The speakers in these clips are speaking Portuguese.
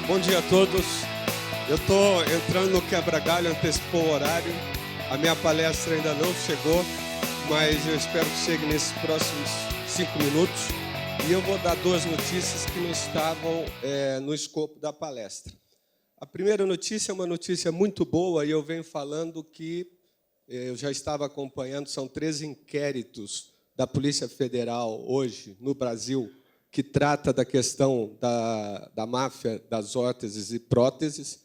Bom dia a todos. Eu estou entrando no quebra-galho, antecipou o horário. A minha palestra ainda não chegou, mas eu espero que chegue nesses próximos 5 minutos. E eu vou dar 2 notícias que não estavam no escopo da palestra. A primeira notícia é uma notícia muito boa, e eu venho falando que eu já estava acompanhando, são 13 inquéritos da Polícia Federal hoje, no Brasil, que trata da questão da máfia das órteses e próteses,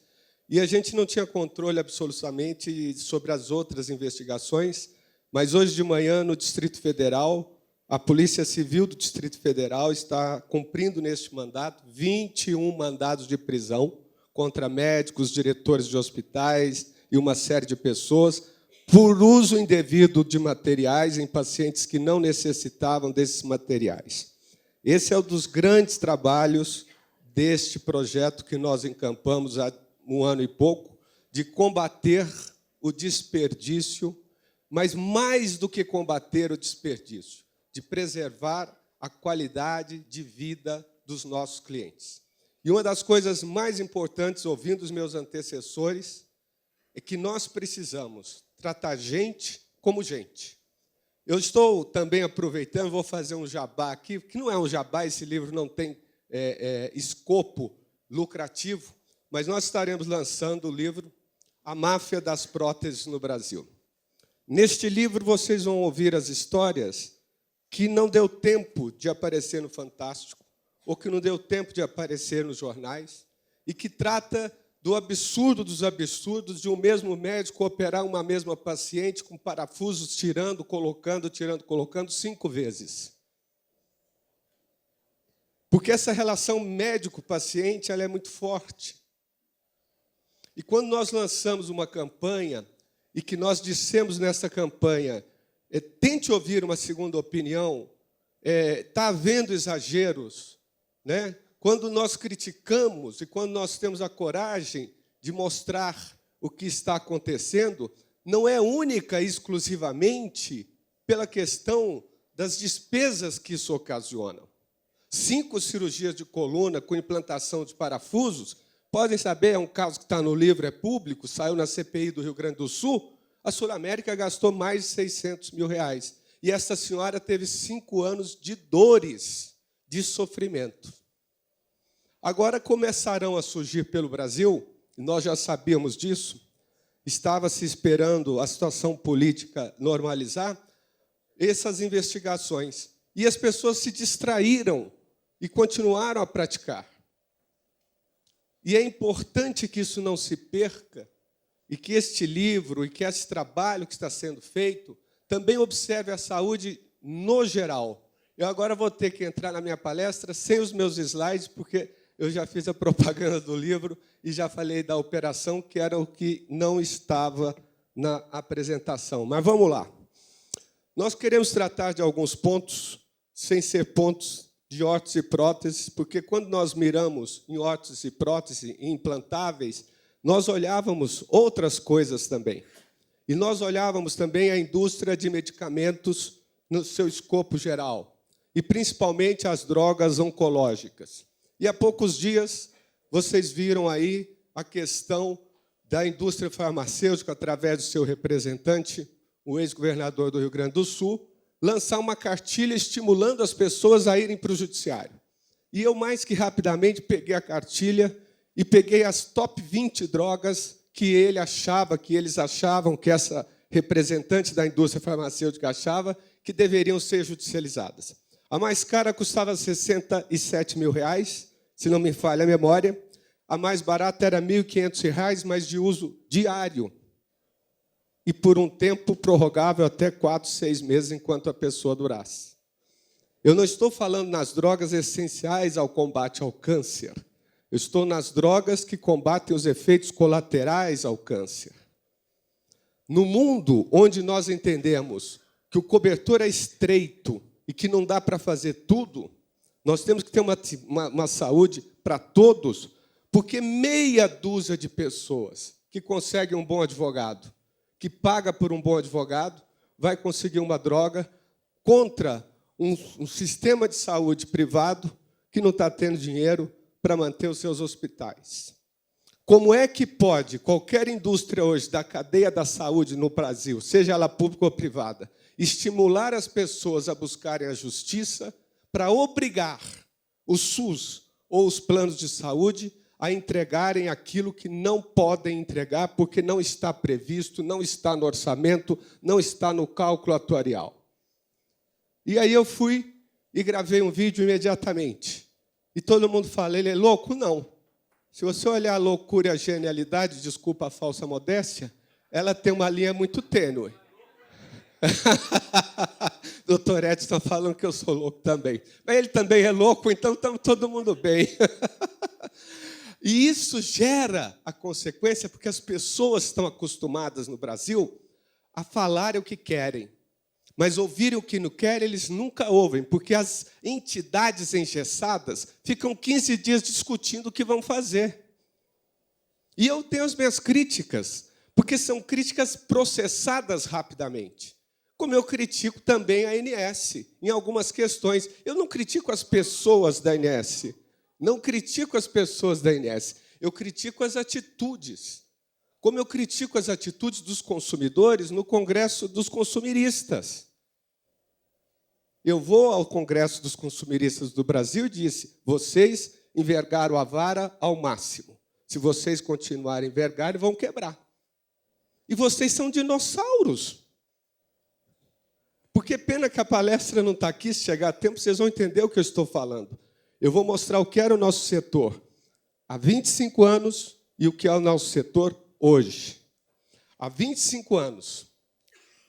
e a gente não tinha controle absolutamente sobre as outras investigações, mas hoje de manhã, no Distrito Federal, a Polícia Civil do Distrito Federal está cumprindo neste mandato 21 mandados de prisão contra médicos, diretores de hospitais e uma série de pessoas por uso indevido de materiais em pacientes que não necessitavam desses materiais. Esse é um dos grandes trabalhos deste projeto que nós encampamos há 1 ano e pouco, de combater o desperdício, mas mais do que combater o desperdício, de preservar a qualidade de vida dos nossos clientes. E uma das coisas mais importantes, ouvindo os meus antecessores, é que nós precisamos tratar gente como gente. Eu estou também aproveitando, vou fazer um jabá aqui, que não é um jabá, esse livro não tem escopo lucrativo, mas nós estaremos lançando o livro A Máfia das Próteses no Brasil. Neste livro, vocês vão ouvir as histórias que não deu tempo de aparecer no Fantástico, ou que não deu tempo de aparecer nos jornais, e que trata do absurdo dos absurdos de um mesmo médico operar uma mesma paciente com parafusos tirando, colocando, 5 vezes. Porque essa relação médico-paciente ela é muito forte. E quando nós lançamos uma campanha, e que nós dissemos nessa campanha, tente ouvir uma segunda opinião, está havendo exageros, né? Quando nós criticamos e quando nós temos a coragem de mostrar o que está acontecendo, não é única e exclusivamente pela questão das despesas que isso ocasiona. 5 cirurgias de coluna com implantação de parafusos, podem saber, é um caso que está no livro, é público, saiu na CPI do Rio Grande do Sul, a Sul América gastou mais de R$600 mil. E essa senhora teve 5 anos de dores, de sofrimento. Agora começarão a surgir pelo Brasil, e nós já sabíamos disso, estava se esperando a situação política normalizar, essas investigações. E as pessoas se distraíram e continuaram a praticar. E é importante que isso não se perca, e que este livro e que esse trabalho que está sendo feito também observe a saúde no geral. Eu agora vou ter que entrar na minha palestra sem os meus slides, porque eu já fiz a propaganda do livro e já falei da operação, que era o que não estava na apresentação. Mas vamos lá. Nós queremos tratar de alguns pontos, sem ser pontos de órteses e próteses, porque quando nós miramos em órteses e próteses implantáveis, nós olhávamos outras coisas também. E nós olhávamos também a indústria de medicamentos no seu escopo geral, e principalmente as drogas oncológicas. E há poucos dias, vocês viram aí a questão da indústria farmacêutica, através do seu representante, o ex-governador do Rio Grande do Sul, lançar uma cartilha estimulando as pessoas a irem para o judiciário. E eu, mais que rapidamente, peguei a cartilha e peguei as top 20 drogas que eles achavam, que essa representante da indústria farmacêutica achava, que deveriam ser judicializadas. A mais cara custava R$67 mil, se não me falha a memória. A mais barata era R$1.500, mas de uso diário. E por um tempo prorrogável até 4, 6 meses, enquanto a pessoa durasse. Eu não estou falando nas drogas essenciais ao combate ao câncer. Eu estou nas drogas que combatem os efeitos colaterais ao câncer. No mundo onde nós entendemos que o cobertor é estreito e que não dá para fazer tudo, nós temos que ter uma saúde para todos, porque meia dúzia de pessoas que conseguem um bom advogado, que paga por um bom advogado, vai conseguir uma droga contra um sistema de saúde privado que não está tendo dinheiro para manter os seus hospitais. Como é que pode qualquer indústria hoje da cadeia da saúde no Brasil, seja ela pública ou privada, estimular as pessoas a buscarem a justiça para obrigar o SUS ou os planos de saúde a entregarem aquilo que não podem entregar porque não está previsto, não está no orçamento, não está no cálculo atuarial? E aí eu fui e gravei um vídeo imediatamente. E todo mundo fala, ele é louco? Não. Se você olhar a loucura e a genialidade, desculpa a falsa modéstia, ela tem uma linha muito tênue. Doutor Edson está falando que eu sou louco também. Mas ele também é louco, então estamos todo mundo bem. E isso gera a consequência, porque as pessoas estão acostumadas no Brasil a falarem o que querem. Mas ouvirem o que não querem, eles nunca ouvem, porque as entidades engessadas ficam 15 dias discutindo o que vão fazer. E eu tenho as minhas críticas, porque são críticas processadas rapidamente. Como eu critico também a ANS, em algumas questões. Eu não critico as pessoas da ANS, não critico as pessoas da ANS, eu critico as atitudes. Como eu critico as atitudes dos consumidores no Congresso dos Consumiristas. Eu vou ao Congresso dos Consumiristas do Brasil e disse, vocês envergaram a vara ao máximo. Se vocês continuarem envergarem, vão quebrar. E vocês são dinossauros. Porque pena que a palestra não está aqui, se chegar a tempo, vocês vão entender o que eu estou falando. Eu vou mostrar o que era o nosso setor há 25 anos e o que é o nosso setor hoje. Há 25 anos,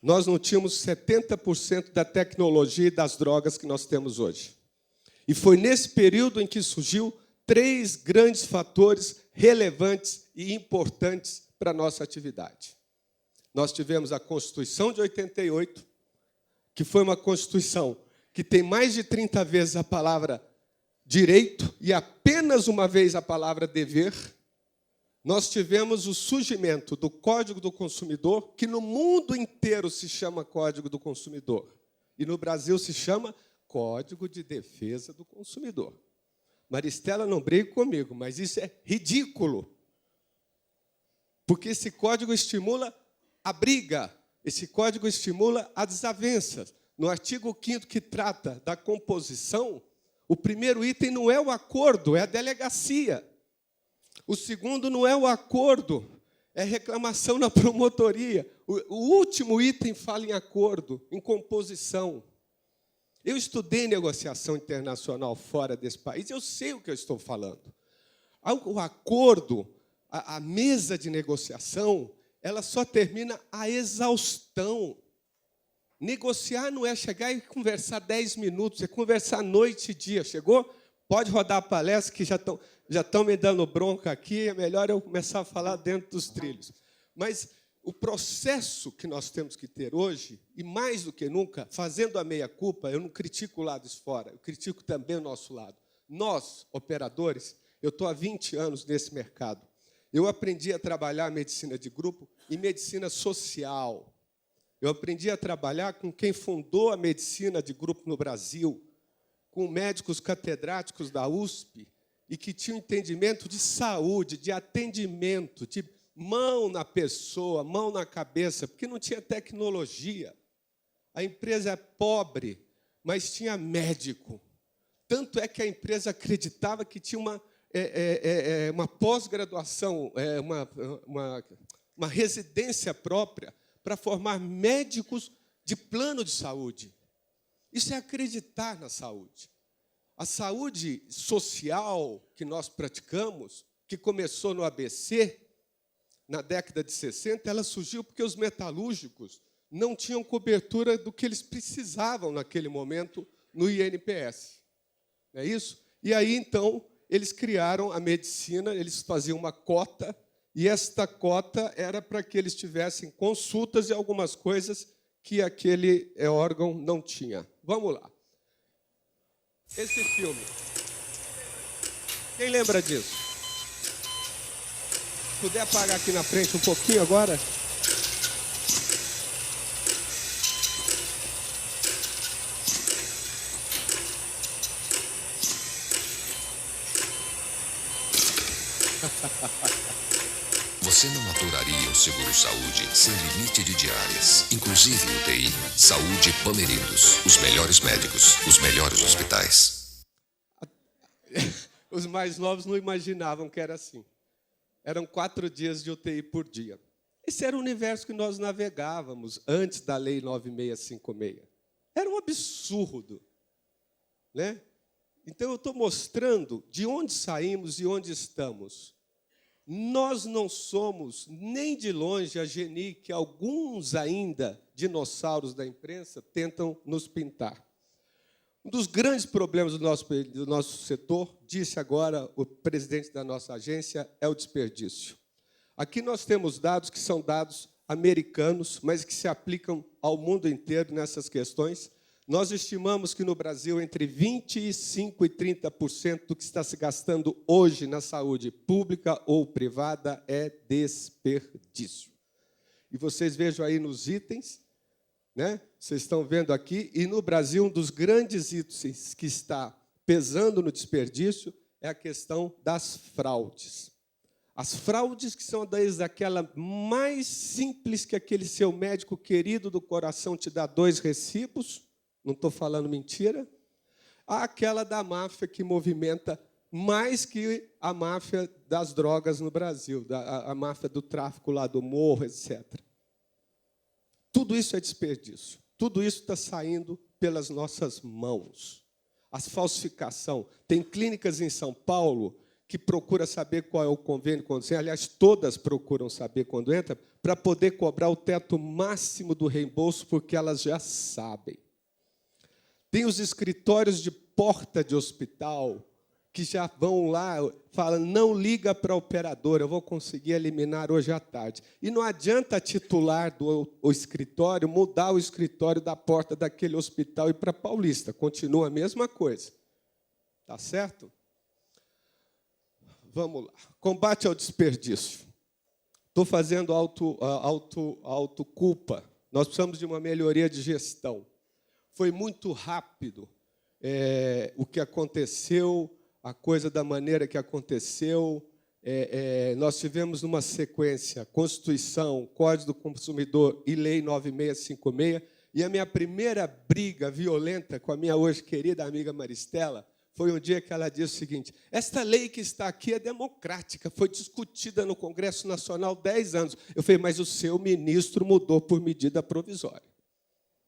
nós não tínhamos 70% da tecnologia e das drogas que nós temos hoje. E foi nesse período em que surgiu 3 grandes fatores relevantes e importantes para a nossa atividade. Nós tivemos a Constituição de 88, que foi uma Constituição que tem mais de 30 vezes a palavra direito e apenas uma vez a palavra dever. Nós tivemos o surgimento do Código do Consumidor, que no mundo inteiro se chama Código do Consumidor. E no Brasil se chama Código de Defesa do Consumidor. Maristela, não brigue comigo, mas isso é ridículo. Porque esse código estimula a briga, esse código estimula as desavenças. No artigo 5º, que trata da composição, o primeiro item não é o acordo, é a delegacia. O segundo não é o acordo, é reclamação na promotoria. O último item fala em acordo, em composição. Eu estudei negociação internacional fora desse país, eu sei o que eu estou falando. O acordo, a mesa de negociação, ela só termina a exaustão. Negociar não é chegar e conversar 10 minutos, é conversar noite e dia. Chegou? Pode rodar a palestra, que já estão me dando bronca aqui, é melhor eu começar a falar dentro dos trilhos. Mas o processo que nós temos que ter hoje, e mais do que nunca, fazendo a meia-culpa, eu não critico o lado de fora, eu critico também o nosso lado. Nós, operadores, eu estou há 20 anos nesse mercado. Eu aprendi a trabalhar medicina de grupo e medicina social. Eu aprendi a trabalhar com quem fundou a medicina de grupo no Brasil, com médicos catedráticos da USP, e que tinham entendimento de saúde, de atendimento, de mão na pessoa, mão na cabeça, porque não tinha tecnologia. A empresa é pobre, mas tinha médico. Tanto é que a empresa acreditava que tinha uma pós-graduação, uma residência própria para formar médicos de plano de saúde. Isso é acreditar na saúde. A saúde social que nós praticamos, que começou no ABC, na década de 60, ela surgiu porque os metalúrgicos não tinham cobertura do que eles precisavam naquele momento no INPS. Não é isso? E aí, então, eles criaram a medicina, eles faziam uma cota, e esta cota era para que eles tivessem consultas e algumas coisas que aquele órgão não tinha. Vamos lá. Esse filme. Quem lembra disso? Se puder apagar aqui na frente um pouquinho agora. Você não maturaria um seguro-saúde sem limite de diárias, inclusive UTI. Saúde Palmeirindos. Os melhores médicos, os melhores hospitais. Os mais novos não imaginavam que era assim. Eram 4 dias de UTI por dia. Esse era o universo que nós navegávamos antes da Lei 9656. Era um absurdo, né? Então, eu estou mostrando de onde saímos e onde estamos. Nós não somos, nem de longe, a geni que alguns ainda, dinossauros da imprensa, tentam nos pintar. Um dos grandes problemas do nosso setor, disse agora o presidente da nossa agência, é o desperdício. Aqui nós temos dados que são dados americanos, mas que se aplicam ao mundo inteiro nessas questões. Nós estimamos que no Brasil, entre 25% e 30% do que está se gastando hoje na saúde pública ou privada é desperdício. E vocês vejam aí nos itens, né? Vocês estão vendo aqui, e no Brasil, um dos grandes itens que está pesando no desperdício é a questão das fraudes. As fraudes que são desde aquela mais simples que aquele seu médico querido do coração te dá 2 recibos, não estou falando mentira, aquela da máfia que movimenta mais que a máfia das drogas no Brasil, a máfia do tráfico lá do morro, etc. Tudo isso é desperdício. Tudo isso está saindo pelas nossas mãos. A falsificação. Tem clínicas em São Paulo que procuram saber qual é o convênio quando entra. Aliás, todas procuram saber quando entra, para poder cobrar o teto máximo do reembolso, porque elas já sabem. Tem os escritórios de porta de hospital, que já vão lá, falam, não liga para a operadora, eu vou conseguir eliminar hoje à tarde. E não adianta a titular do escritório mudar o escritório da porta daquele hospital e ir para Paulista. Continua a mesma coisa. Tá certo? Vamos lá. Combate ao desperdício. Estou fazendo autoculpa. Nós precisamos de uma melhoria de gestão. Foi muito rápido o que aconteceu, a coisa da maneira que aconteceu. Nós tivemos uma sequência, Constituição, Código do Consumidor e Lei 9656, e a minha primeira briga violenta com a minha hoje querida amiga Maristela foi um dia que ela disse o seguinte, esta lei que está aqui é democrática, foi discutida no Congresso Nacional 10 anos. Eu falei, mas o seu ministro mudou por medida provisória.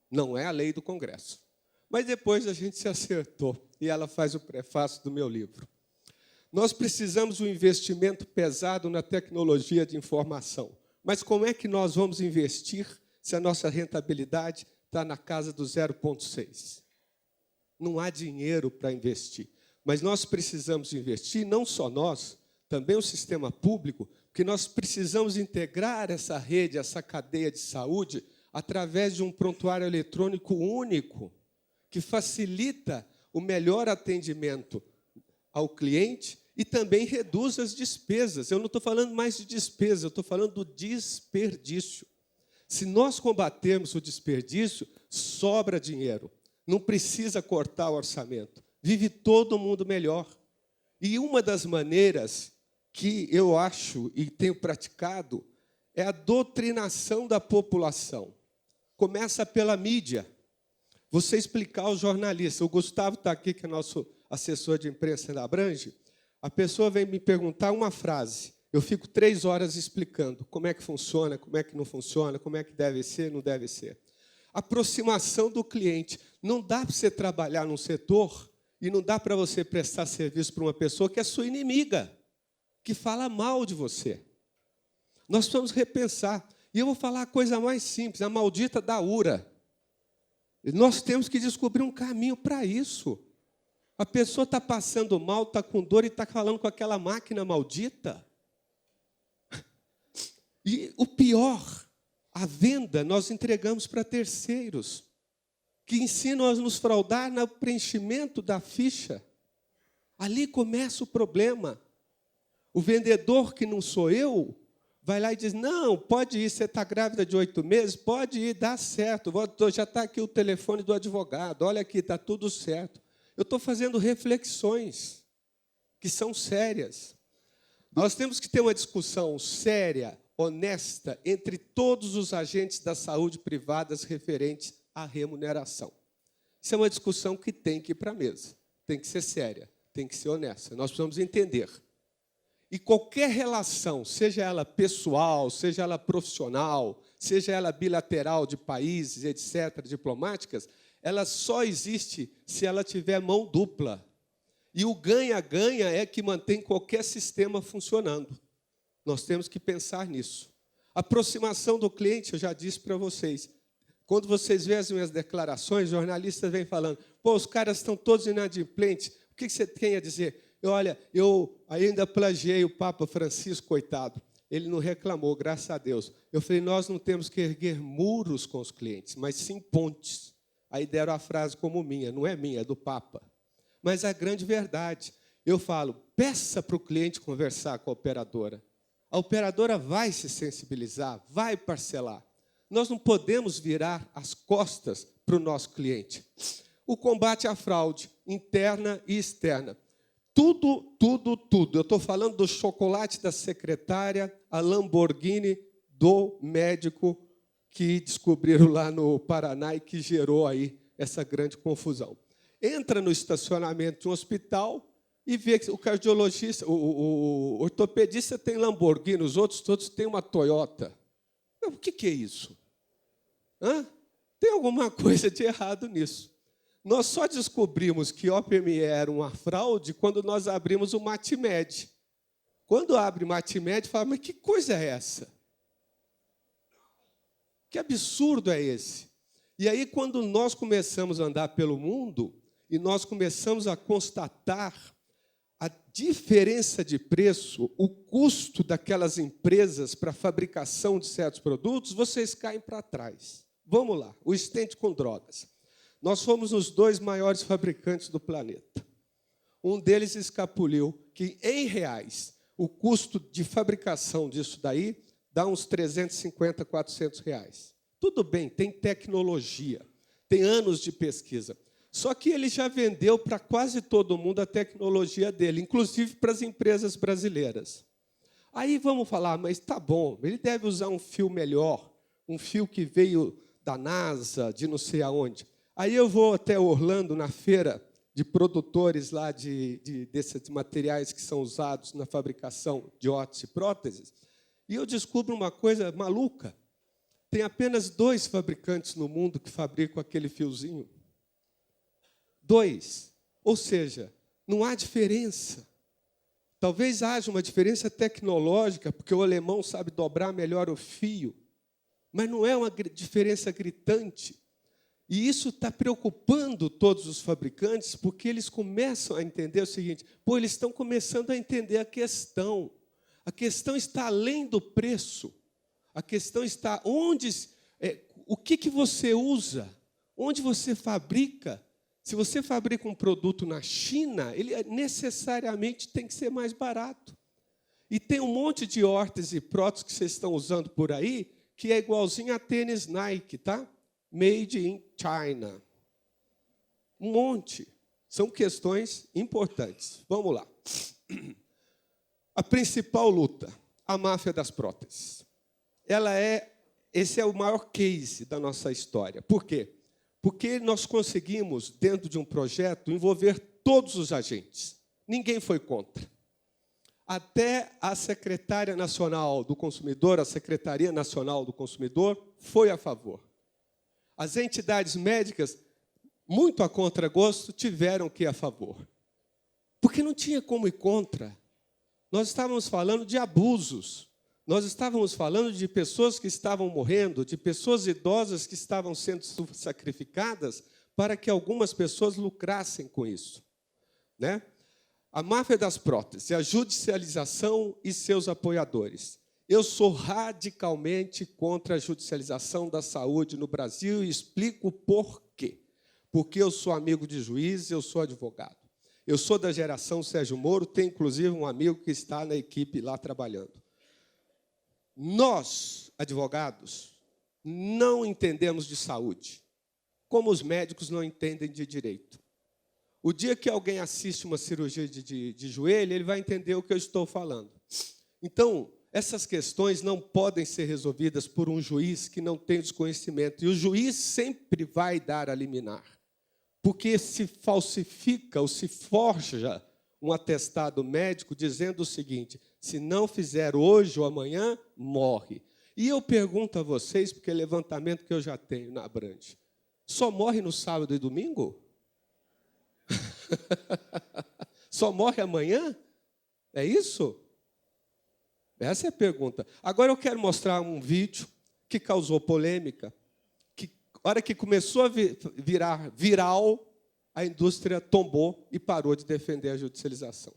Não é a lei do Congresso. Mas depois a gente se acertou, e ela faz o prefácio do meu livro. Nós precisamos de um investimento pesado na tecnologia de informação. Mas como é que nós vamos investir se a nossa rentabilidade está na casa do 0,6? Não há dinheiro para investir. Mas nós precisamos investir, não só nós, também o sistema público, porque nós precisamos integrar essa rede, essa cadeia de saúde, através de um prontuário eletrônico único, que facilita o melhor atendimento ao cliente e também reduz as despesas. Eu não estou falando mais de despesa, eu estou falando do desperdício. Se nós combatermos o desperdício, sobra dinheiro. Não precisa cortar o orçamento. Vive todo mundo melhor. E uma das maneiras que eu acho e tenho praticado é a doutrinação da população. Começa pela mídia. Você explicar aos jornalistas. O Gustavo está aqui, que é nosso assessor de imprensa da Abrange. A pessoa vem me perguntar uma frase. Eu fico 3 horas explicando como é que funciona, como é que não funciona, como é que deve ser, não deve ser. Aproximação do cliente. Não dá para você trabalhar num setor e não dá para você prestar serviço para uma pessoa que é sua inimiga, que fala mal de você. Nós precisamos repensar. E eu vou falar a coisa mais simples, a maldita da URA. Nós temos que descobrir um caminho para isso. A pessoa está passando mal, está com dor e está falando com aquela máquina maldita. E o pior, a venda nós entregamos para terceiros, que ensinam a nos fraudar no preenchimento da ficha. Ali começa o problema. O vendedor, que não sou eu, vai lá e diz, não, pode ir, você está grávida de 8 meses, pode ir, dá certo, já está aqui o telefone do advogado, olha aqui, está tudo certo. Eu estou fazendo reflexões que são sérias. Nós temos que ter uma discussão séria, honesta, entre todos os agentes da saúde privadas referentes à remuneração. Isso é uma discussão que tem que ir para a mesa, tem que ser séria, tem que ser honesta. Nós precisamos entender. E qualquer relação, seja ela pessoal, seja ela profissional, seja ela bilateral de países, etc., diplomáticas, ela só existe se ela tiver mão dupla. E o ganha-ganha é que mantém qualquer sistema funcionando. Nós temos que pensar nisso. Aproximação do cliente, eu já disse para vocês. Quando vocês veem as minhas declarações, jornalistas vêm falando, pô, os caras estão todos inadimplentes, o que você tem a dizer? Olha, eu ainda plagiei o Papa Francisco, coitado. Ele não reclamou, graças a Deus. Eu falei, nós não temos que erguer muros com os clientes, mas sim pontes. Aí deram a frase como minha, não é minha, é do Papa. Mas a grande verdade, eu falo, peça para o cliente conversar com a operadora vai se sensibilizar, vai parcelar. Nós não podemos virar as costas para o nosso cliente. O combate à fraude, interna e externa. Tudo. Eu estou falando do chocolate da secretária, a Lamborghini do médico que descobriram lá no Paraná e que gerou aí essa grande confusão. Entra no estacionamento de um hospital e vê que o cardiologista, o ortopedista tem Lamborghini, os outros todos têm uma Toyota. O que é isso? Hã? Tem alguma coisa de errado nisso. Nós só descobrimos que OPME era uma fraude quando nós abrimos o Matimed. Quando abre Matimed, fala, mas que coisa é essa? Que absurdo é esse? E aí, quando nós começamos a andar pelo mundo, e nós começamos a constatar a diferença de preço, o custo daquelas empresas para a fabricação de certos produtos, vocês caem para trás. Vamos lá, o stent com drogas. Nós fomos os 2 maiores fabricantes do planeta. Um deles escapuliu que, em reais, o custo de fabricação disso daí dá uns 350, 400 reais. Tudo bem, tem tecnologia, tem anos de pesquisa. Só que ele já vendeu para quase todo mundo a tecnologia dele, inclusive para as empresas brasileiras. Aí vamos falar, mas tá bom, ele deve usar um fio melhor, um fio que veio da NASA, de não sei aonde. Aí eu vou até Orlando, na feira de produtores lá desses materiais que são usados na fabricação de órteses e próteses, e eu descubro uma coisa maluca. Tem apenas 2 fabricantes no mundo que fabricam aquele fiozinho. 2. Ou seja, não há diferença. Talvez haja uma diferença tecnológica, porque o alemão sabe dobrar melhor o fio, mas não é uma diferença gritante. E isso está preocupando todos os fabricantes, porque eles começam a entender o seguinte, pô, eles estão começando a entender a questão. A questão está além do preço. A questão está o que você usa, onde você fabrica. Se você fabrica um produto na China, ele necessariamente tem que ser mais barato. E tem um monte de órteses e próteses que vocês estão usando por aí, que é igualzinho a tênis Nike, tá? Made in China. Um monte. São questões importantes. Vamos lá. A principal luta, a máfia das próteses. Esse é o maior case da nossa história. Por quê? Porque nós conseguimos, dentro de um projeto, envolver todos os agentes. Ninguém foi contra. Até a Secretária Nacional do Consumidor, a Secretaria Nacional do Consumidor, foi a favor. As entidades médicas, muito a contragosto, tiveram que ir a favor. Porque não tinha como ir contra. Nós estávamos falando de abusos. Nós estávamos falando de pessoas que estavam morrendo, de pessoas idosas que estavam sendo sacrificadas para que algumas pessoas lucrassem com isso. Né? A máfia das próteses, a judicialização e seus apoiadores. Eu sou radicalmente contra a judicialização da saúde no Brasil e explico por quê. Porque eu sou amigo de juízes, eu sou advogado. Eu sou da geração Sérgio Moro, tenho, inclusive, um amigo que está na equipe lá trabalhando. Nós, advogados, não entendemos de saúde, como os médicos não entendem de direito. O dia que alguém assiste uma cirurgia de joelho, ele vai entender o que eu estou falando. Então, essas questões não podem ser resolvidas por um juiz que não tem desconhecimento. E o juiz sempre vai dar a liminar, porque se falsifica ou se forja um atestado médico dizendo o seguinte: se não fizer hoje ou amanhã, morre. E eu pergunto a vocês, porque é levantamento que eu já tenho na Abrantes, só morre no sábado e domingo? Só morre amanhã? É isso? Essa é a pergunta. Agora eu quero mostrar um vídeo que causou polêmica, que, a hora que começou a virar viral, a indústria tombou e parou de defender a judicialização.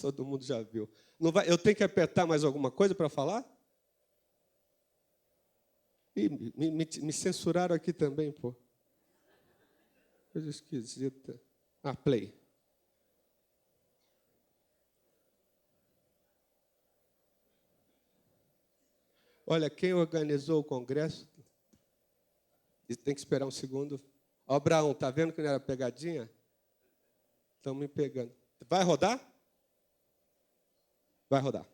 Todo mundo já viu. Não vai, eu tenho que apertar mais alguma coisa para falar? Ih, me censuraram aqui também, pô. Coisa esquisita. Ah, play. Olha, quem organizou o congresso, tem que esperar um segundo. Ó, Abraão, está vendo que não era pegadinha? Estão me pegando. Vai rodar? Vai rodar.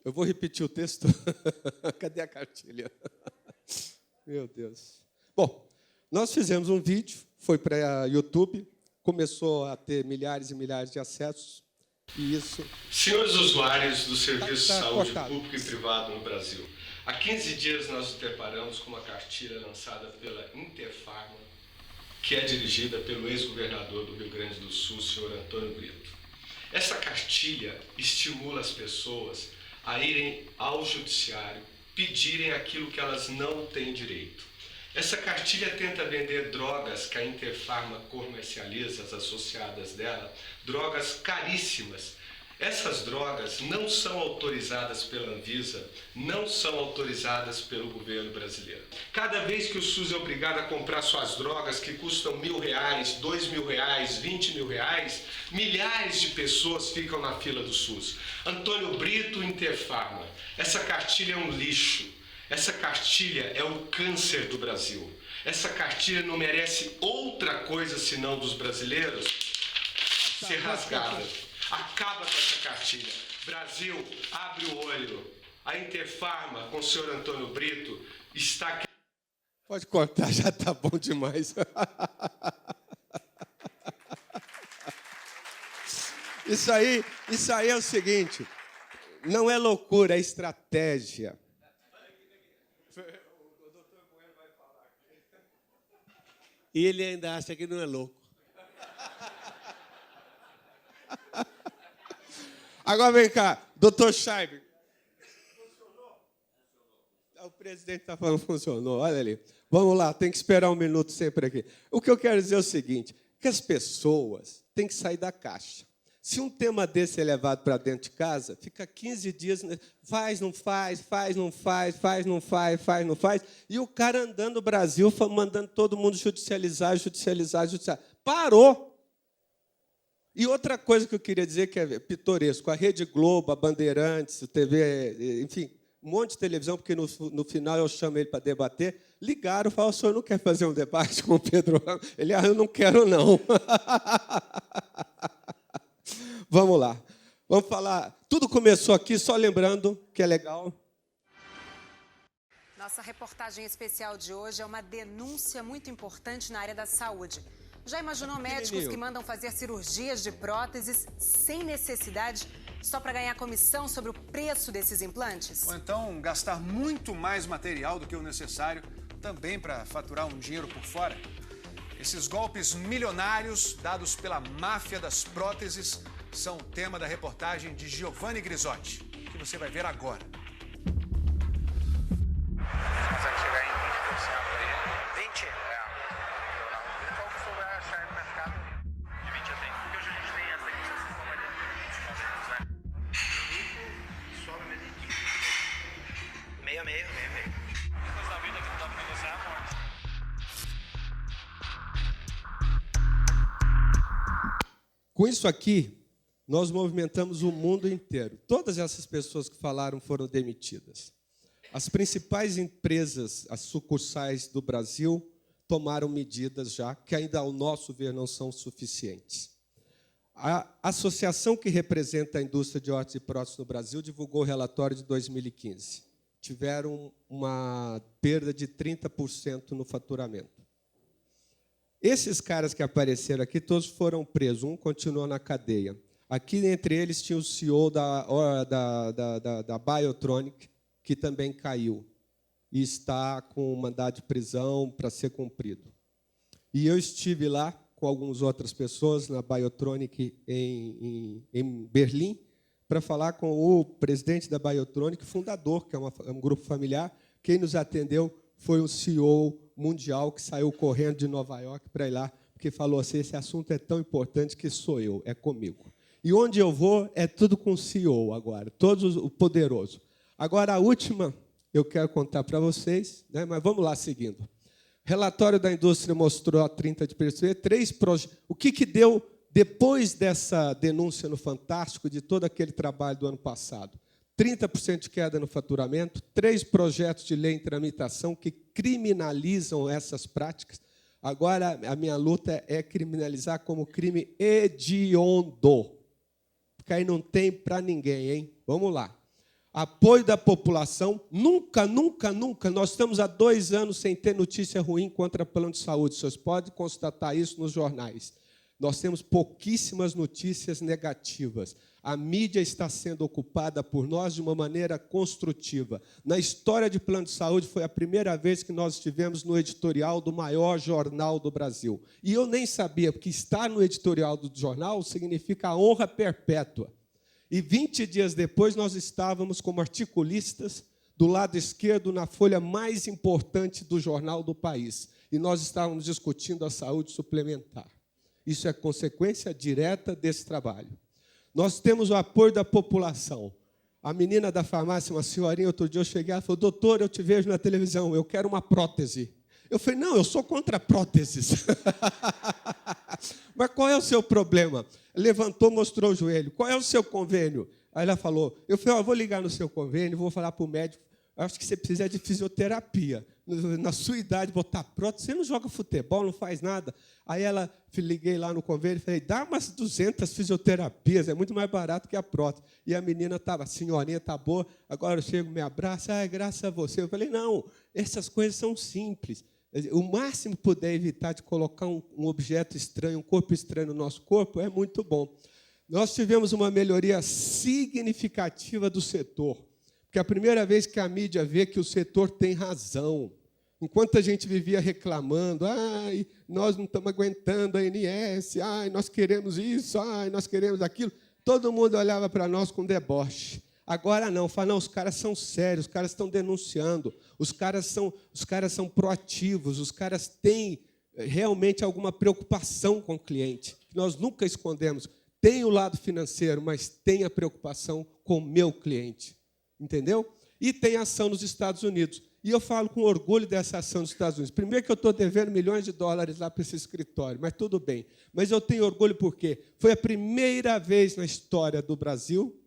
Eu vou repetir o texto. Cadê a cartilha? Meu Deus. Bom, nós fizemos um vídeo, foi para YouTube, começou a ter milhares e milhares de acessos. E isso... Senhores usuários do Serviço de Saúde cortado. Público e Privado no Brasil, há 15 dias nós nos deparamos com uma cartilha lançada pela Interfarma, que é dirigida pelo ex-governador do Rio Grande do Sul, senhor Antônio Brito. Essa cartilha estimula as pessoas a irem ao judiciário, pedirem aquilo que elas não têm direito. Essa cartilha tenta vender drogas que a Interfarma comercializa, as associadas dela, drogas caríssimas. Essas drogas não são autorizadas pela Anvisa, não são autorizadas pelo governo brasileiro. Cada vez que o SUS é obrigado a comprar suas drogas que custam R$1.000, R$2.000, R$20.000, milhares de pessoas ficam na fila do SUS. Antônio Brito, Interfarma. Essa cartilha é um lixo. Essa cartilha é o câncer do Brasil. Essa cartilha não merece outra coisa senão dos brasileiros ser rasgada. Acaba com essa cartilha. Brasil, abre o olho. A Interfarma, com o senhor Antônio Brito, está... Pode cortar, já está bom demais. Isso aí é o seguinte, não é loucura, é estratégia. E ele ainda acha que não é louco. Agora vem cá, doutor Scheib. Funcionou? O presidente está falando que funcionou, olha ali. Vamos lá, tem que esperar um minuto sempre aqui. O que eu quero dizer é o seguinte, que as pessoas têm que sair da caixa. Se um tema desse é levado para dentro de casa, fica 15 dias, faz, não faz, faz, não faz, faz, não faz, faz, não faz, e o cara andando no Brasil, mandando todo mundo judicializar. Parou! E outra coisa que eu queria dizer, que é pitoresco, a Rede Globo, a Bandeirantes, a TV, enfim, um monte de televisão, porque no final eu chamo ele para debater, ligaram e falaram: o senhor não quer fazer um debate com o Pedro Ramos? Ele: eu não quero, não. Vamos lá. Vamos falar. Tudo começou aqui, só lembrando que é legal. Nossa reportagem especial de hoje é uma denúncia muito importante na área da saúde. Já imaginou médicos que mandam fazer cirurgias de próteses sem necessidade, só para ganhar comissão sobre o preço desses implantes? Ou então gastar muito mais material do que o necessário, também para faturar um dinheiro por fora? Esses golpes milionários dados pela máfia das próteses são tema da reportagem de Giovanni Grisotti, que você vai ver agora. Consegue chegar em 20% aí? 20? Qual que você vai achar no mercado? De 20 eu tenho. Porque hoje a gente tem essa aqui, essa companhia. Sobe mesmo. 66. Depois da vida que não dá pra negociar a morte. Com isso aqui, nós movimentamos o mundo inteiro. Todas essas pessoas que falaram foram demitidas. As principais empresas, as sucursais do Brasil, tomaram medidas já, que ainda, ao nosso ver, não são suficientes. A associação que representa a indústria de órteses e próteses no Brasil divulgou o relatório de 2015. Tiveram uma perda de 30% no faturamento. Esses caras que apareceram aqui, todos foram presos, um continuou na cadeia. Aqui, entre eles, tinha o CEO da Biotronic, que também caiu, e está com um mandado de prisão para ser cumprido. E eu estive lá com algumas outras pessoas na Biotronic em Berlim, para falar com o presidente da Biotronic, fundador, que é um grupo familiar. Quem nos atendeu foi um CEO mundial que saiu correndo de Nova York para ir lá, porque falou assim, esse assunto é tão importante que sou eu, é comigo. E onde eu vou, é tudo com o CEO agora, todos o poderoso. Agora, a última, eu quero contar para vocês, né, mas vamos lá seguindo. Relatório da indústria mostrou a 30 de fevereiro 3 projetos. O que deu depois dessa denúncia no Fantástico, de todo aquele trabalho do ano passado? 30% de queda no faturamento, 3 projetos de lei em tramitação que criminalizam essas práticas. Agora, a minha luta é criminalizar como crime hediondo. Porque aí não tem para ninguém, hein? Vamos lá. Apoio da população. Nunca, nós estamos há 2 anos sem ter notícia ruim contra plano de saúde. Vocês podem constatar isso nos jornais. Nós temos pouquíssimas notícias negativas. A mídia está sendo ocupada por nós de uma maneira construtiva. Na história de plano de saúde, foi a primeira vez que nós estivemos no editorial do maior jornal do Brasil. E eu nem sabia, porque estar no editorial do jornal significa a honra perpétua. E 20 dias depois, nós estávamos como articulistas do lado esquerdo na folha mais importante do jornal do país. E nós estávamos discutindo a saúde suplementar. Isso é consequência direta desse trabalho. Nós temos o apoio da população. A menina da farmácia, uma senhorinha, outro dia eu cheguei, ela falou, doutor, eu te vejo na televisão, eu quero uma prótese. Eu falei, não, eu sou contra próteses. Mas qual é o seu problema? Levantou, mostrou o joelho. Qual é o seu convênio? Aí ela falou, eu falei, eu vou ligar no seu convênio, vou falar para o médico, acho que você precisa de fisioterapia. Na sua idade, botar prótese, você não joga futebol, não faz nada. Aí liguei lá no convênio e falei, dá umas 200 fisioterapias, é muito mais barato que a prótese. E a menina estava, a senhorinha está boa, agora eu chego, me abraça, graças a você. Eu falei, não, essas coisas são simples. O máximo que puder evitar de colocar um objeto estranho, um corpo estranho no nosso corpo, é muito bom. Nós tivemos uma melhoria significativa do setor. Porque é a primeira vez que a mídia vê que o setor tem razão. Enquanto a gente vivia reclamando, nós não estamos aguentando a ANS, nós queremos isso, nós queremos aquilo, todo mundo olhava para nós com deboche. Agora não, fala, não, os caras são sérios, os caras estão denunciando, os caras são proativos, os caras têm realmente alguma preocupação com o cliente. Nós nunca escondemos. Tem o lado financeiro, mas tem a preocupação com o meu cliente. Entendeu? E tem ação nos Estados Unidos. E eu falo com orgulho dessa ação nos Estados Unidos. Primeiro que eu estou devendo milhões de dólares lá para esse escritório, mas tudo bem. Mas eu tenho orgulho porque foi a primeira vez na história do Brasil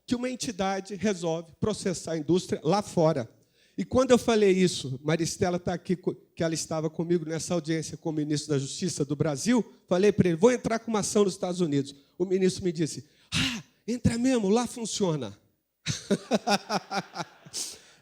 que uma entidade resolve processar a indústria lá fora. E quando eu falei isso, Maristela está aqui, que ela estava comigo nessa audiência com o ministro da Justiça do Brasil, falei para ele, vou entrar com uma ação nos Estados Unidos. O ministro me disse, entra mesmo, lá funciona.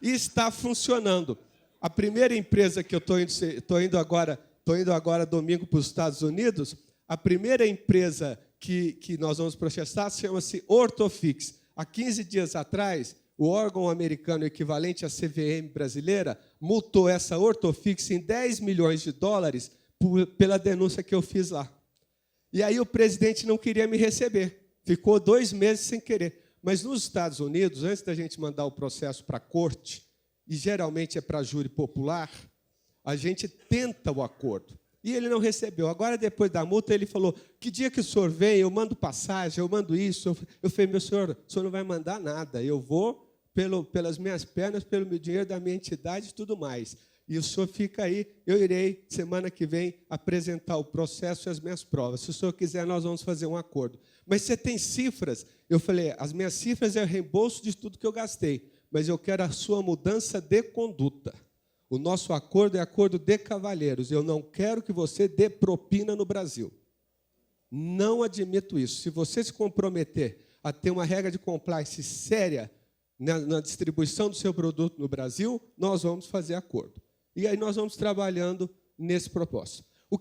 E está funcionando. A primeira empresa que eu estou indo agora domingo para os Estados Unidos, a primeira empresa que nós vamos processar chama-se Orthofix. Há 15 dias atrás, o órgão americano equivalente à CVM brasileira multou essa Orthofix em 10 milhões de dólares pela denúncia que eu fiz lá. E aí o presidente não queria me receber. Ficou 2 meses sem querer. Mas nos Estados Unidos, antes da gente mandar o processo para a corte, e geralmente é para júri popular, a gente tenta o acordo. E ele não recebeu. Agora, depois da multa, ele falou, que dia que o senhor vem, eu mando passagem, eu mando isso. Eu falei, meu senhor, o senhor não vai mandar nada. Eu vou pelas minhas pernas, pelo meu dinheiro da minha entidade e tudo mais. E o senhor fica aí, eu irei, semana que vem, apresentar o processo e as minhas provas. Se o senhor quiser, nós vamos fazer um acordo. Mas você tem cifras? Eu falei, as minhas cifras é o reembolso de tudo que eu gastei, mas eu quero a sua mudança de conduta. O nosso acordo é acordo de cavalheiros. Eu não quero que você dê propina no Brasil. Não admito isso. Se você se comprometer a ter uma regra de compliance séria na distribuição do seu produto no Brasil, nós vamos fazer acordo. E aí nós vamos trabalhando nesse propósito. O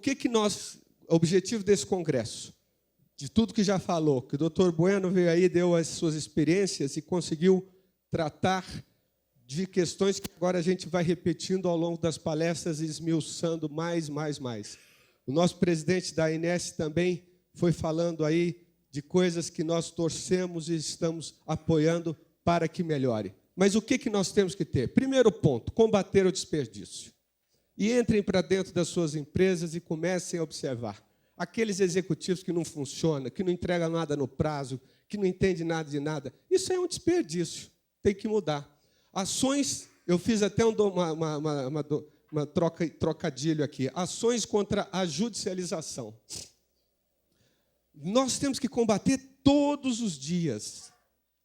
objetivo desse congresso, de tudo que já falou, que o doutor Bueno veio aí, deu as suas experiências e conseguiu tratar de questões que agora a gente vai repetindo ao longo das palestras e esmiuçando mais. O nosso presidente da ANS também foi falando aí de coisas que nós torcemos e estamos apoiando para que melhore. Mas o que nós temos que ter? Primeiro ponto, combater o desperdício. E entrem para dentro das suas empresas e comecem a observar. Aqueles executivos que não funcionam, que não entregam nada no prazo, que não entendem nada de nada, isso é um desperdício, tem que mudar. Ações, eu fiz até uma trocadilho aqui, ações contra a judicialização. Nós temos que combater todos os dias,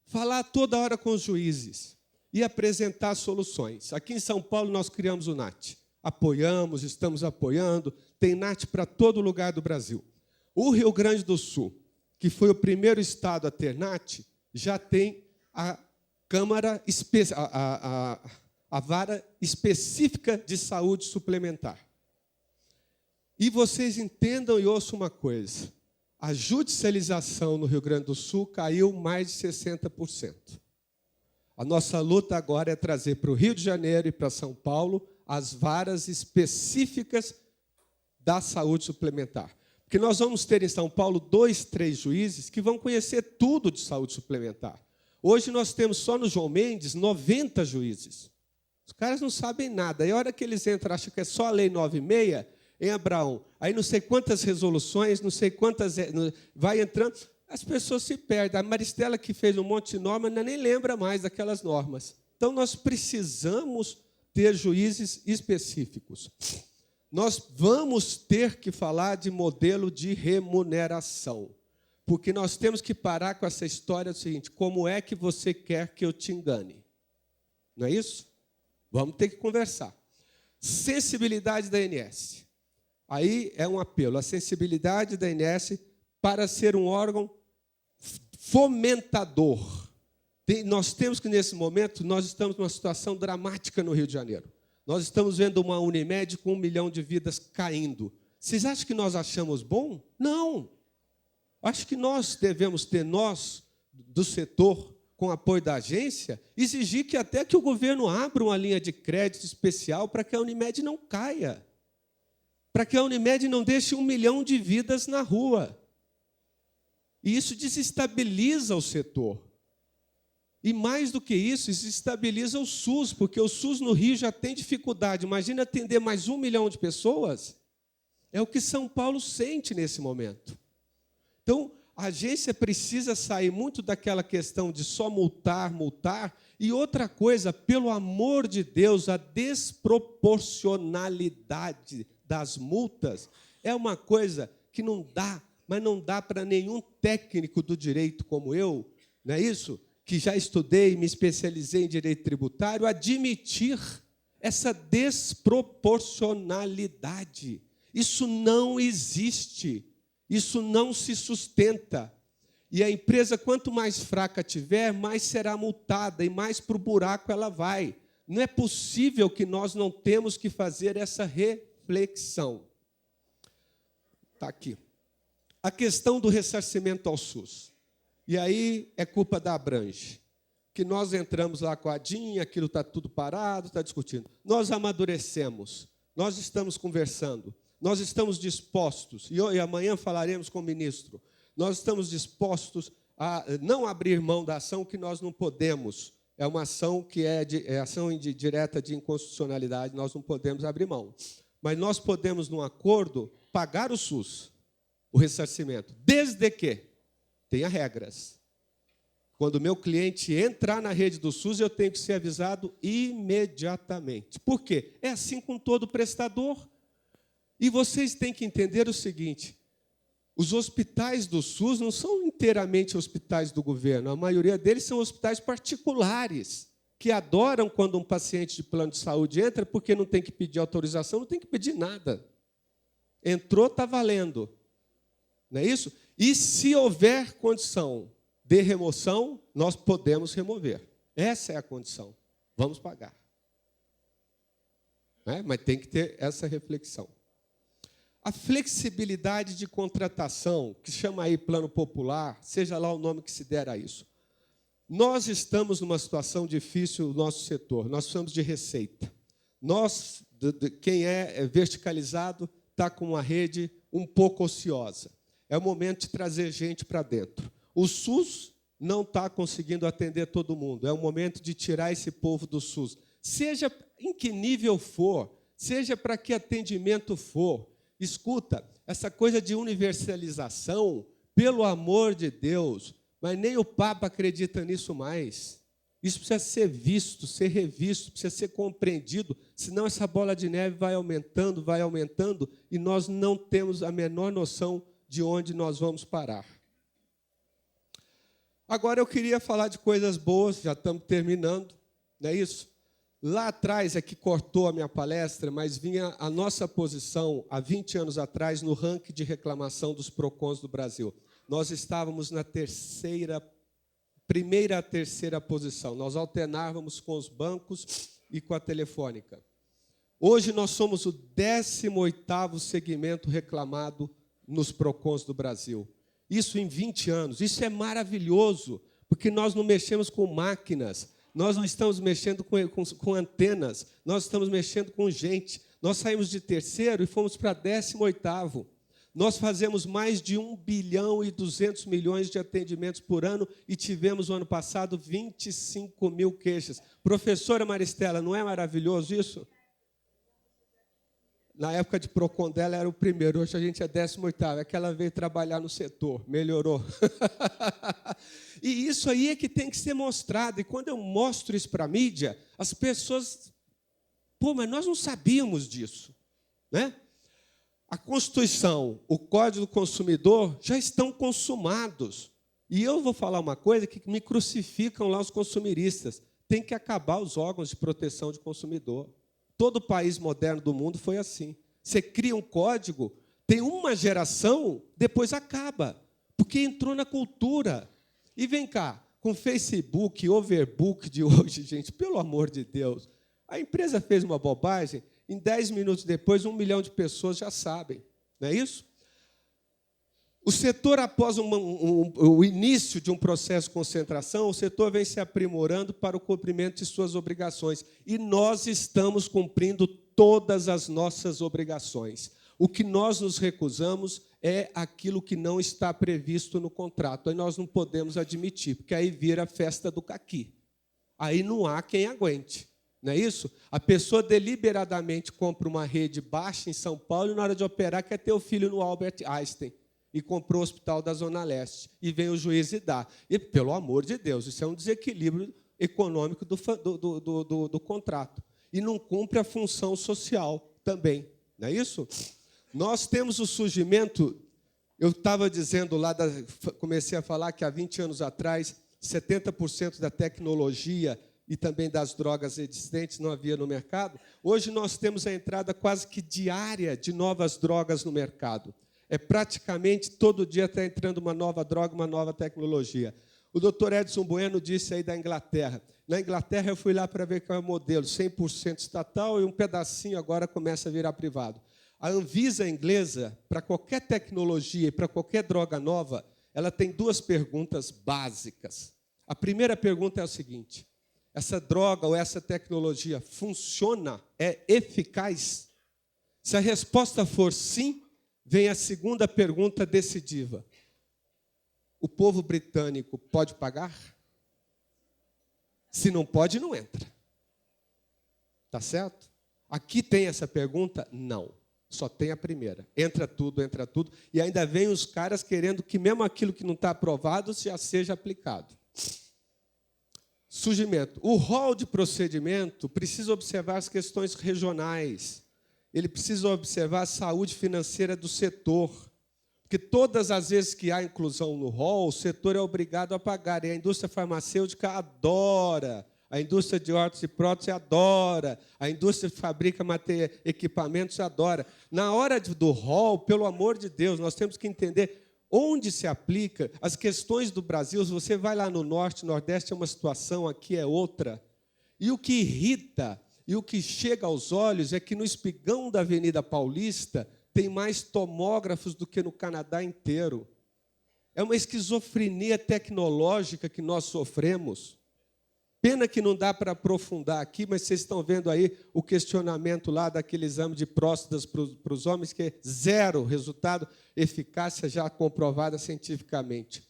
falar toda hora com os juízes e apresentar soluções. Aqui em São Paulo nós criamos o NAT. Apoiamos, estamos apoiando, tem NAT para todo lugar do Brasil. O Rio Grande do Sul, que foi o primeiro estado a ter NAT, já tem a vara específica de saúde suplementar. E vocês entendam e ouçam uma coisa, a judicialização no Rio Grande do Sul caiu mais de 60%. A nossa luta agora é trazer para o Rio de Janeiro e para São Paulo as varas específicas da saúde suplementar. Porque nós vamos ter em São Paulo 2, 3 juízes que vão conhecer tudo de saúde suplementar. Hoje nós temos só no João Mendes 90 juízes. Os caras não sabem nada. E a hora que eles entram, acham que é só a Lei 96, em Abraão, aí não sei quantas resoluções, não sei quantas... Vai entrando, as pessoas se perdem. A Maristela, que fez um monte de normas, nem lembra mais daquelas normas. Então, nós precisamos ter juízes específicos. Nós vamos ter que falar de modelo de remuneração, porque nós temos que parar com essa história do seguinte, como é que você quer que eu te engane? Não é isso? Vamos ter que conversar. Sensibilidade da ANS. Aí é um apelo, a sensibilidade da ANS para ser um órgão fomentador. Nós temos que, nesse momento, nós estamos numa situação dramática no Rio de Janeiro. Nós estamos vendo uma Unimed com 1 milhão de vidas caindo. Vocês acham que nós achamos bom? Não. Acho que nós devemos ter, nós, do setor, com apoio da agência, exigir que até que o governo abra uma linha de crédito especial para que a Unimed não caia. Para que a Unimed não deixe 1 milhão de vidas na rua. E isso desestabiliza o setor. E mais do que isso desestabiliza o SUS, porque o SUS no Rio já tem dificuldade. Imagina atender mais 1 milhão de pessoas. É o que São Paulo sente nesse momento. Então, a agência precisa sair muito daquela questão de só multar. E outra coisa, pelo amor de Deus, a desproporcionalidade das multas é uma coisa que não dá, mas não dá para nenhum técnico do direito como eu, não é isso? Que já estudei e me especializei em direito tributário, admitir essa desproporcionalidade. Isso não existe, isso não se sustenta. E a empresa, quanto mais fraca tiver, mais será multada e mais para o buraco ela vai. Não é possível que nós não temos que fazer essa reflexão. Está aqui. A questão do ressarcimento ao SUS. E aí é culpa da Abrange. Que nós entramos lá com a DIN, aquilo está tudo parado, está discutindo. Nós amadurecemos, nós estamos conversando, nós estamos dispostos, e amanhã falaremos com o ministro, nós estamos dispostos a não abrir mão da ação que nós não podemos. É uma ação que é ação direta de inconstitucionalidade, nós não podemos abrir mão. Mas nós podemos, num acordo, pagar o SUS, o ressarcimento, desde que tenha regras. Quando o meu cliente entrar na rede do SUS, eu tenho que ser avisado imediatamente. Por quê? É assim com todo prestador. E vocês têm que entender o seguinte, os hospitais do SUS não são inteiramente hospitais do governo, a maioria deles são hospitais particulares. que adoram quando um paciente de plano de saúde entra, porque não tem que pedir autorização, não tem que pedir nada. Entrou, está valendo. Não é isso? E se houver condição de remoção, nós podemos remover. Essa é a condição. Vamos pagar. Mas tem que ter essa reflexão. A flexibilidade de contratação, que chama aí plano popular, seja lá o nome que se der a isso. Nós estamos numa situação difícil no nosso setor, nós precisamos de receita. Nós, quem é verticalizado, está com uma rede um pouco ociosa. É o momento de trazer gente para dentro. O SUS não está conseguindo atender todo mundo. É o momento de tirar esse povo do SUS. Seja em que nível for, seja para que atendimento for. Escuta, essa coisa de universalização, pelo amor de Deus, mas nem o Papa acredita nisso mais. Isso precisa ser visto, ser revisto, precisa ser compreendido, senão essa bola de neve vai aumentando, e nós não temos a menor noção de onde nós vamos parar. Agora eu queria falar de coisas boas, já estamos terminando, não é isso? Lá atrás é que cortou a minha palestra, mas vinha a nossa posição, há 20 anos atrás, no ranking de reclamação dos PROCONs do Brasil. Nós estávamos na primeira a terceira posição. Nós alternávamos com os bancos e com a Telefônica. Hoje nós somos o 18º segmento reclamado nos PROCONs do Brasil. Isso em 20 anos. Isso é maravilhoso, porque nós não mexemos com máquinas, nós não estamos mexendo com antenas, nós estamos mexendo com gente. Nós saímos de terceiro e fomos para 18º. Nós fazemos mais de 1 bilhão e 200 milhões de atendimentos por ano e tivemos, no ano passado, 25 mil queixas. Professora Maristela, não é maravilhoso isso? Na época de PROCON dela era o primeiro, hoje a gente é 18º. É que ela veio trabalhar no setor, melhorou. E isso aí é que tem que ser mostrado. E quando eu mostro isso para a mídia, as pessoas... Pô, mas nós não sabíamos disso, né? A Constituição, o Código do Consumidor já estão consumados. E eu vou falar uma coisa que me crucificam lá os consumiristas. Tem que acabar os órgãos de proteção de consumidor. Todo país moderno do mundo foi assim. Você cria um código, tem uma geração, depois acaba, porque entrou na cultura. E vem cá, com Facebook, Overbook de hoje, gente, pelo amor de Deus, a empresa fez uma bobagem, em 10 minutos depois, 1 milhão de pessoas já sabem. Não é isso? O setor, após o início de um processo de concentração, o setor vem se aprimorando para o cumprimento de suas obrigações. E nós estamos cumprindo todas as nossas obrigações. O que nós nos recusamos é aquilo que não está previsto no contrato. Aí nós não podemos admitir, porque aí vira a festa do caqui. Aí não há quem aguente. Não é isso? A pessoa deliberadamente compra uma rede baixa em São Paulo e, na hora de operar, quer ter o filho no Albert Einstein. E comprou o hospital da Zona Leste. E vem o juiz e dá. E, pelo amor de Deus, isso é um desequilíbrio econômico do contrato. E não cumpre a função social também. Não é isso? Nós temos o surgimento... Eu estava dizendo lá, comecei a falar que há 20 anos atrás, 70% da tecnologia e também das drogas existentes não havia no mercado. Hoje nós temos a entrada quase que diária de novas drogas no mercado. É praticamente todo dia está entrando uma nova droga, uma nova tecnologia. O doutor Edson Bueno disse aí da Inglaterra. Na Inglaterra eu fui lá para ver qual é o modelo, 100% estatal e um pedacinho agora começa a virar privado. A Anvisa inglesa, para qualquer tecnologia e para qualquer droga nova, ela tem 2 perguntas básicas. A primeira pergunta é a seguinte: essa droga ou essa tecnologia funciona? É eficaz? Se a resposta for sim, vem a segunda pergunta decisiva. O povo britânico pode pagar? Se não pode, não entra. Tá certo? Aqui tem essa pergunta? Não. Só tem a primeira. Entra tudo. E ainda vem os caras querendo que mesmo aquilo que não está aprovado já seja aplicado. Surgimento. O rol de procedimento precisa observar as questões regionais. Ele precisa observar a saúde financeira do setor. Porque todas as vezes que há inclusão no rol, o setor é obrigado a pagar. E a indústria farmacêutica adora A indústria de órtese e prótese adora. A indústria que fabrica equipamentos adora. Na hora do rol, pelo amor de Deus, nós temos que entender onde se aplica as questões do Brasil. Se você vai lá no Norte, Nordeste é uma situação, aqui é outra. E o que irrita e o que chega aos olhos é que no espigão da Avenida Paulista tem mais tomógrafos do que no Canadá inteiro. É uma esquizofrenia tecnológica que nós sofremos. Pena que não dá para aprofundar aqui, mas vocês estão vendo aí o questionamento lá daquele exame de próstatas para os homens, que é zero resultado, eficácia já comprovada cientificamente.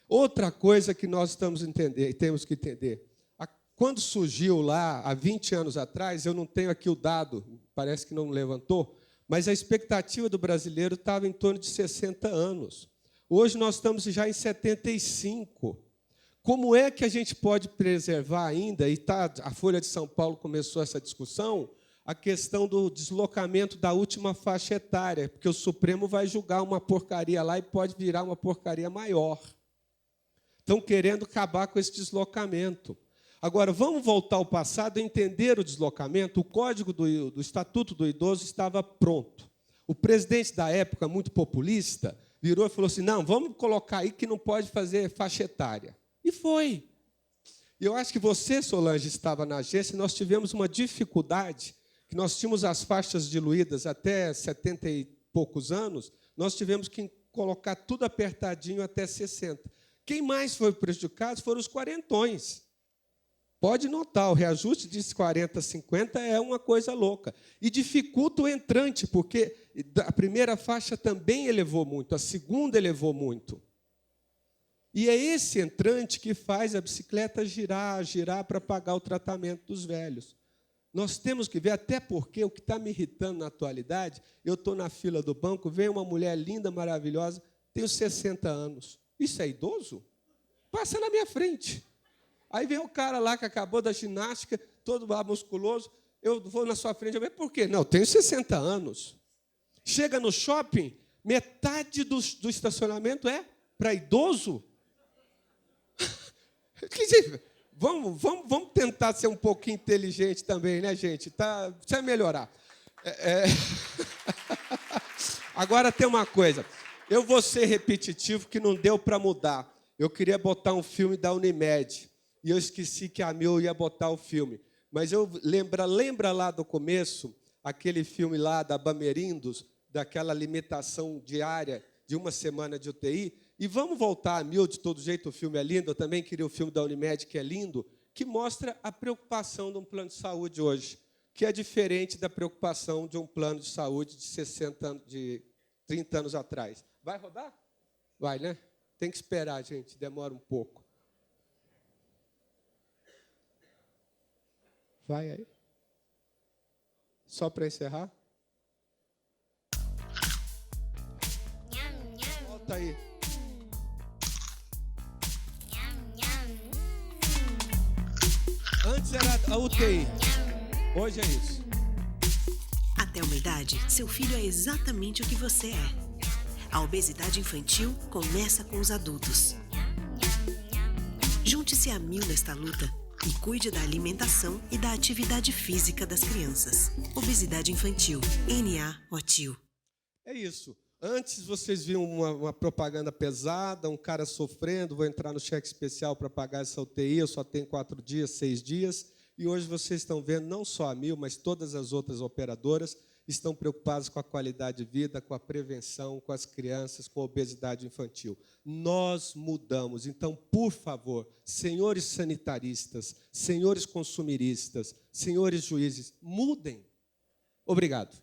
Outra coisa que nós temos que entender. Quando surgiu lá, há 20 anos atrás, eu não tenho aqui o dado, parece que não levantou, mas a expectativa do brasileiro estava em torno de 60 anos. Hoje nós estamos já em 75. Como é que a gente pode preservar ainda, e a Folha de São Paulo começou essa discussão, a questão do deslocamento da última faixa etária, porque o Supremo vai julgar uma porcaria lá e pode virar uma porcaria maior. Estão querendo acabar com esse deslocamento. Agora, vamos voltar ao passado e entender o deslocamento. O Código do Estatuto do Idoso estava pronto. O presidente da época, muito populista, virou e falou assim, não, vamos colocar aí que não pode fazer faixa etária. E foi. E eu acho que você, Solange, estava na agência, e nós tivemos uma dificuldade, que nós tínhamos as faixas diluídas até 70 e poucos anos, nós tivemos que colocar tudo apertadinho até 60. Quem mais foi prejudicado foram os quarentões. Pode notar, o reajuste de 40 a 50 é uma coisa louca. E dificulta o entrante, porque a primeira faixa também elevou muito, a segunda elevou muito. E é esse entrante que faz a bicicleta girar para pagar o tratamento dos velhos. Nós temos que ver, até porque o que está me irritando na atualidade, eu estou na fila do banco, vem uma mulher linda, maravilhosa, tenho 60 anos. Isso é idoso? Passa na minha frente. Aí vem o cara lá que acabou da ginástica, todo musculoso, eu vou na sua frente, eu digo, por quê? Não, eu tenho 60 anos. Chega no shopping, metade do estacionamento é para idoso. Quer dizer, vamos tentar ser um pouquinho inteligente também, né, gente? Precisa melhorar. Agora tem uma coisa. Eu vou ser repetitivo, que não deu para mudar. Eu queria botar um filme da Unimed. E eu esqueci que a Mil ia botar o filme. Mas lembra lá do começo, aquele filme lá da Bamerindos, daquela limitação diária de uma semana de UTI? E vamos voltar a Mil, de todo jeito, o filme é lindo. Eu também queria o filme da Unimed, que é lindo, que mostra a preocupação de um plano de saúde hoje, que é diferente da preocupação de um plano de saúde de 30 anos atrás. Vai rodar? Vai, né? Tem que esperar, gente, demora um pouco. Vai aí. Só para encerrar. Volta aí. Antes era a UTI. Hoje é isso. Até uma idade, seu filho é exatamente o que você é. A obesidade infantil começa com os adultos. Junte-se a Mil nesta luta e cuide da alimentação e da atividade física das crianças. Obesidade infantil. NA-OTIL. É isso. Antes vocês viam uma propaganda pesada, um cara sofrendo, vou entrar no cheque especial para pagar essa UTI, eu só tenho 4 dias, 6 dias. E hoje vocês estão vendo, não só a Mil, mas todas as outras operadoras estão preocupadas com a qualidade de vida, com a prevenção, com as crianças, com a obesidade infantil. Nós mudamos. Então, por favor, senhores sanitaristas, senhores consumiristas, senhores juízes, mudem. Obrigado.